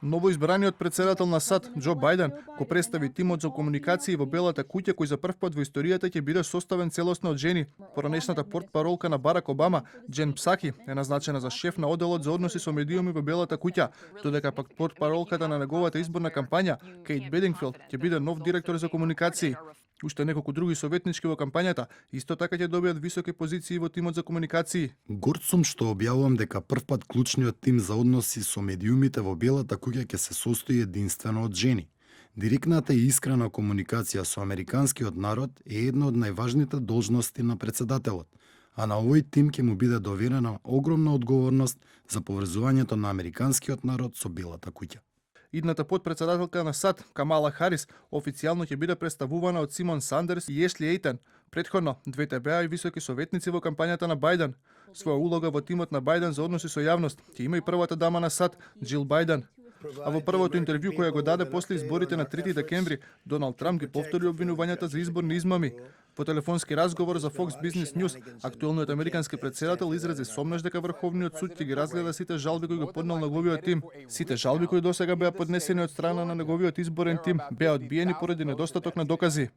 Новоизбраниот председател на САД, Џо Бајден, го представи тимот за комуникации во Белата куќа кој за прв пат во историјата ќе биде составен целосно од жени. Поранешната портпаролка на Барак Обама, Джен Псаки, е назначена за шеф на оделот за односи со медиуми во Белата куќа, додека пак портпаролката на неговата изборна кампања, Кейт Бедингфилд, ќе биде нов директор за комуникации. Уште неколку други советнички во кампањата исто така ќе добијат високи позиции во тимот за комуникации. Горд сум што објавувам дека првпат клучниот тим за односи со медиумите во Белата куќа ќе се состои единствено од жени. Директната и искрена комуникација со американскиот народ е една од најважните должности на председателот, а на овој тим ќе му биде доверена огромна одговорност за поврзувањето на американскиот народ со Белата куќа. Идната подпредседателка на САД, Камала Харис, официјално ќе биде представувана од Симон Сандерс и Ешли Ейтен. Претходно, двете беа и високи советници во кампањата на Бајден. Своја улога во тимот на Бајден за односи со јавност ќе има и првата дама на САД, Џил Бајден. А во првото интервју која го даде после изборите на 3 декември, Доналд Трамп ги повтори обвинувањата за изборни измами. Во телефонски разговор за Fox Business News, актуелниот американски председател изрази сомнеш дека Врховниот суд ќе ги разгледа сите жалби кои го поднел неговиот тим. Сите жалби кои досега беа поднесени од страна на неговиот изборен тим беа одбиени поради недостаток на докази.